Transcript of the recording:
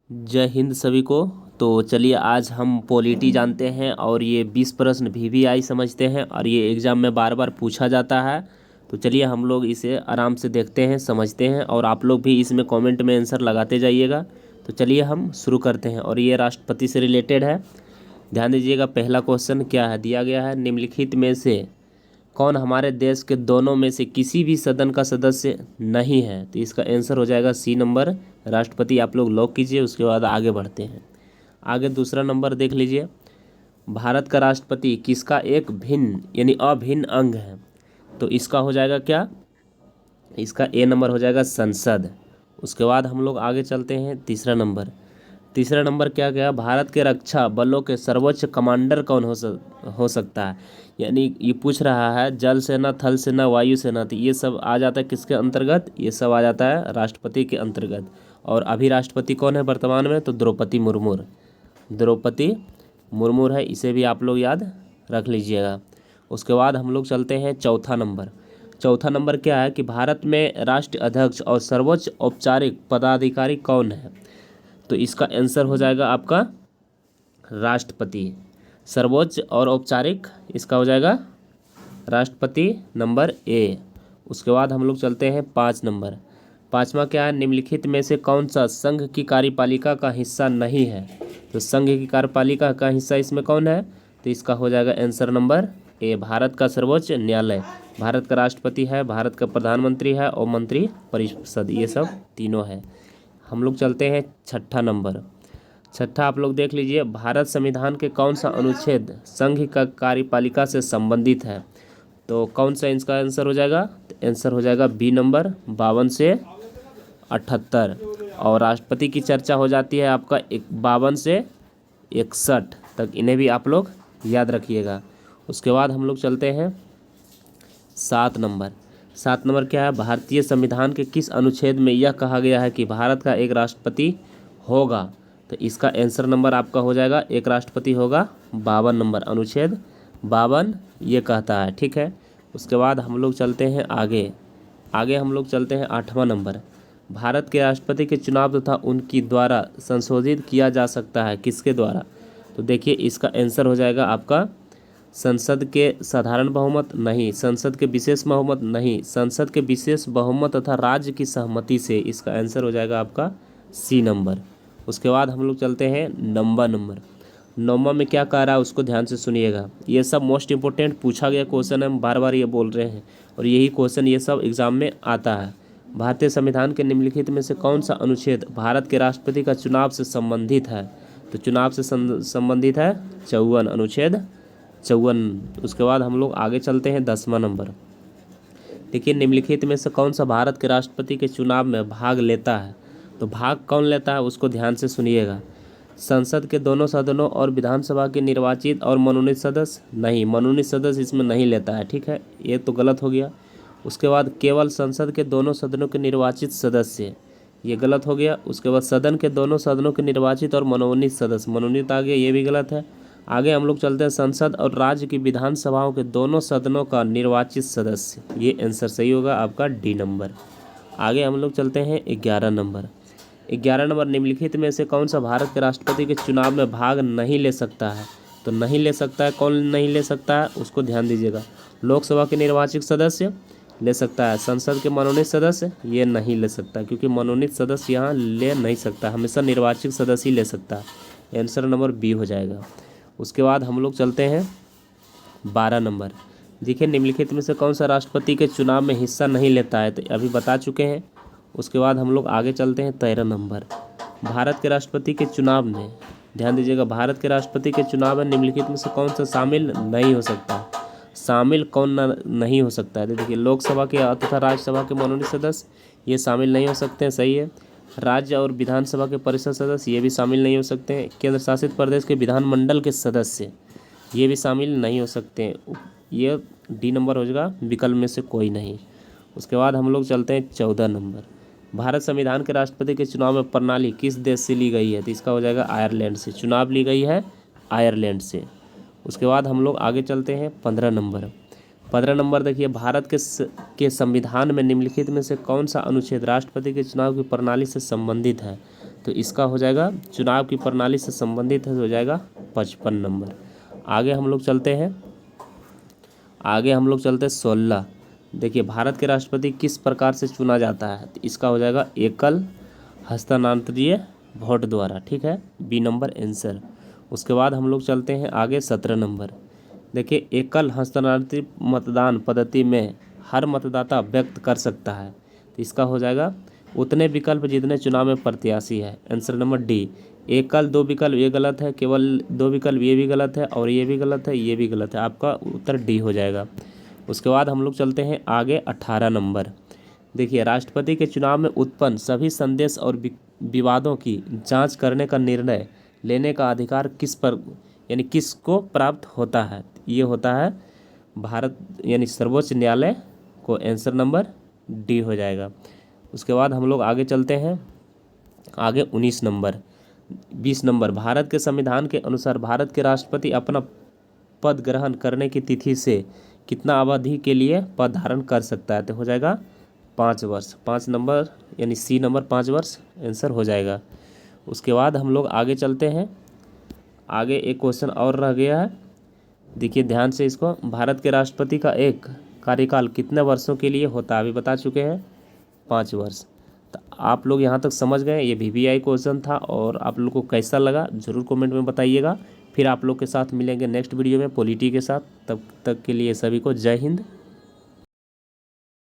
जय हिंद सभी को। तो चलिए आज हम पॉलिटी जानते हैं और ये 20 प्रश्न वीवीआई समझते हैं और ये एग्ज़ाम में बार बार पूछा जाता है। तो चलिए हम लोग इसे आराम से देखते हैं, समझते हैं और आप लोग भी इसमें कमेंट में आंसर लगाते जाइएगा। तो चलिए हम शुरू करते हैं और ये राष्ट्रपति से रिलेटेड है। ध्यान दीजिएगा, पहला क्वेश्चन क्या है, दिया गया है निम्नलिखित में से कौन हमारे देश के दोनों में से किसी भी सदन का सदस्य नहीं है। तो इसका आंसर हो जाएगा सी नंबर, राष्ट्रपति। आप लोग लॉक कीजिए, उसके बाद आगे बढ़ते हैं। आगे दूसरा नंबर देख लीजिए, भारत का राष्ट्रपति किसका एक भिन्न यानी अभिन्न अंग है। तो इसका हो जाएगा क्या, इसका ए नंबर हो जाएगा संसद। उसके बाद हम लोग आगे चलते हैं। तीसरा नंबर क्या गया, भारत के रक्षा बलों के सर्वोच्च कमांडर कौन हो सकता है। यानी ये पूछ रहा है जल सेना, थल सेना, वायु सेना। तो ये सब आ जाता है किसके अंतर्गत, ये सब आ जाता है राष्ट्रपति के अंतर्गत। और अभी राष्ट्रपति कौन है वर्तमान में, तो द्रौपदी मुर्मू है। इसे भी आप लोग याद रख लीजिएगा। उसके बाद हम लोग चलते हैं चौथा नंबर क्या है कि भारत में राष्ट्रीय अध्यक्ष और सर्वोच्च औपचारिक पदाधिकारी कौन है। तो इसका आंसर हो जाएगा आपका राष्ट्रपति। सर्वोच्च और औपचारिक इसका हो जाएगा राष्ट्रपति, नंबर ए। उसके बाद हम लोग चलते हैं 5 नंबर। पाँचवा क्या है, निम्नलिखित में से कौन सा संघ की कार्यपालिका का हिस्सा नहीं है। तो संघ की कार्यपालिका का हिस्सा इसमें कौन है, तो इसका हो जाएगा आंसर नंबर ए, भारत का सर्वोच्च न्यायालय। भारत का राष्ट्रपति है, भारत का प्रधानमंत्री है और मंत्री परिषद, ये सब तीनों है। हम लोग चलते हैं छठा आप लोग देख लीजिए, भारत संविधान के कौन सा अनुच्छेद संघ का कार्यपालिका से संबंधित है। तो कौन सा इसका आंसर हो जाएगा, तो आंसर हो जाएगा बी नंबर 52 से 78। और राष्ट्रपति की चर्चा हो जाती है आपका 52 से 61 तक, इन्हें भी आप लोग याद रखिएगा। उसके बाद हम लोग चलते हैं 7 नंबर क्या है, भारतीय संविधान के किस अनुच्छेद में यह कहा गया है कि भारत का एक राष्ट्रपति होगा। तो इसका आंसर नंबर आपका हो जाएगा एक राष्ट्रपति होगा 52 नंबर, अनुच्छेद 52 ये कहता है, ठीक है। उसके बाद हम लोग चलते हैं आगे हम लोग चलते हैं 8वां नंबर, भारत के राष्ट्रपति के चुनाव तथा उनकी द्वारा संशोधित किया जा सकता है, किसके द्वारा। तो देखिए इसका आंसर हो जाएगा आपका संसद के साधारण बहुमत नहीं, संसद के विशेष बहुमत नहीं, संसद के विशेष बहुमत तथा राज्य की सहमति से। इसका आंसर हो जाएगा आपका सी नंबर। उसके बाद हम लोग चलते हैं 9वां नंबर। 9वां में क्या कह रहा है उसको ध्यान से सुनिएगा, ये सब मोस्ट इंपॉर्टेंट पूछा गया क्वेश्चन है, हम बार बार ये बोल रहे हैं और यही क्वेश्चन ये सब एग्जाम में आता है। भारतीय संविधान के निम्नलिखित में से कौन सा अनुच्छेद भारत के राष्ट्रपति का चुनाव से संबंधित है। तो चुनाव से संबंधित है 54, अनुच्छेद 54। उसके बाद हम लोग आगे चलते हैं 10वां नंबर। देखिए निम्नलिखित में से कौन सा भारत के राष्ट्रपति के चुनाव में भाग लेता है। तो भाग कौन लेता है उसको ध्यान से सुनिएगा, संसद के दोनों सदनों और विधानसभा के निर्वाचित और मनोनीत सदस्य नहीं, मनोनीत सदस्य इसमें नहीं लेता है, ठीक है, ये तो गलत हो गया। उसके बाद केवल संसद के दोनों सदनों के निर्वाचित सदस्य, ये गलत हो गया। उसके बाद सदन के दोनों सदनों के निर्वाचित और मनोनीत सदस्य, मनोनीत आ गया, ये भी गलत है। आगे हम लोग चलते हैं संसद और राज्य की विधानसभाओं के दोनों सदनों का निर्वाचित सदस्य, ये आंसर सही होगा आपका डी नंबर। आगे हम लोग चलते हैं 11 नंबर। 11 नंबर, निम्नलिखित में से कौन सा भारत के राष्ट्रपति के चुनाव में भाग नहीं ले सकता है। तो नहीं ले सकता है, कौन नहीं ले सकता है उसको ध्यान दीजिएगा। लोकसभा के निर्वाचित सदस्य ले सकता है, संसद के मनोनीत सदस्य ये नहीं ले सकता क्योंकि मनोनीत सदस्य यहाँ ले नहीं सकता, हमेशा निर्वाचित सदस्य ही ले सकता है। आंसर नंबर बी हो जाएगा। उसके बाद हम लोग चलते हैं 12 नंबर। देखिए निम्नलिखित में से कौन सा राष्ट्रपति के चुनाव में हिस्सा नहीं लेता है, तो अभी बता चुके हैं। उसके बाद हम लोग आगे चलते हैं 13 नंबर। भारत के राष्ट्रपति के चुनाव में ध्यान दीजिएगा, भारत के राष्ट्रपति के चुनाव में निम्नलिखित में से कौन सा शामिल नहीं हो सकता। शामिल कौन नहीं हो सकता है, देखिए लोकसभा के तथा राज्यसभा के मनोनीत सदस्य ये शामिल नहीं हो सकते हैं, सही है। राज्य और विधानसभा के परिषद सदस्य ये भी शामिल नहीं हो सकते हैं। केंद्र शासित प्रदेश के विधानमंडल के सदस्य ये भी शामिल नहीं हो सकते हैं, ये डी नंबर हो जाएगा, विकल्प में से कोई नहीं। उसके बाद हम लोग चलते हैं 14 नंबर। भारत संविधान के राष्ट्रपति के चुनाव में प्रणाली किस देश से ली गई है, तो इसका हो जाएगा आयरलैंड से, चुनाव ली गई है आयरलैंड से। उसके बाद हम लोग आगे चलते हैं 15 नंबर। 15 नंबर देखिए, भारत के संविधान में निम्नलिखित में से कौन सा अनुच्छेद राष्ट्रपति के चुनाव की प्रणाली से संबंधित है। तो इसका हो जाएगा चुनाव की प्रणाली से संबंधित है, हो जाएगा 55 नंबर। आगे हम लोग चलते हैं 16। देखिए भारत के राष्ट्रपति किस प्रकार से चुना जाता है, तो इसका हो जाएगा एकल हस्तांतरणीय वोट द्वारा, ठीक है, बी नंबर आंसर। उसके बाद हम लोग चलते हैं आगे 17 नंबर। देखिए एकल हस्तांतरित मतदान पद्धति में हर मतदाता व्यक्त कर सकता है, तो इसका हो जाएगा उतने विकल्प जितने चुनाव में प्रत्याशी है, आंसर नंबर डी। एकल 2 विकल्प ये गलत है, केवल 2 विकल्प ये भी गलत है, और ये भी गलत है, ये भी गलत है, आपका उत्तर डी हो जाएगा। उसके बाद हम लोग चलते हैं आगे 18 नंबर। देखिए राष्ट्रपति के चुनाव में उत्पन्न सभी संदेश और विवादों की जांच करने का निर्णय लेने का अधिकार किस पर यानी किसको प्राप्त होता है, ये होता है भारत यानी सर्वोच्च न्यायालय को, आंसर नंबर डी हो जाएगा। उसके बाद हम लोग आगे चलते हैं आगे 19 नंबर 20 नंबर। भारत के संविधान के अनुसार भारत के राष्ट्रपति अपना पद ग्रहण करने की तिथि से कितना अवधि के लिए पद धारण कर सकता है, तो हो जाएगा 5 वर्ष। 5 नंबर यानी सी नंबर 5 वर्ष आंसर हो जाएगा। उसके बाद हम लोग आगे चलते हैं, आगे एक क्वेश्चन और रह गया है, देखिए ध्यान से इसको। भारत के राष्ट्रपति का एक कार्यकाल कितने वर्षों के लिए होता है, अभी बता चुके हैं 5 वर्ष। तो आप लोग यहाँ तक समझ गए, ये VVI क्वेश्चन था, और आप लोग को कैसा लगा ज़रूर कमेंट में बताइएगा। फिर आप लोग के साथ मिलेंगे नेक्स्ट वीडियो में पॉलिटी के साथ, तब तक के लिए सभी को जय हिंद।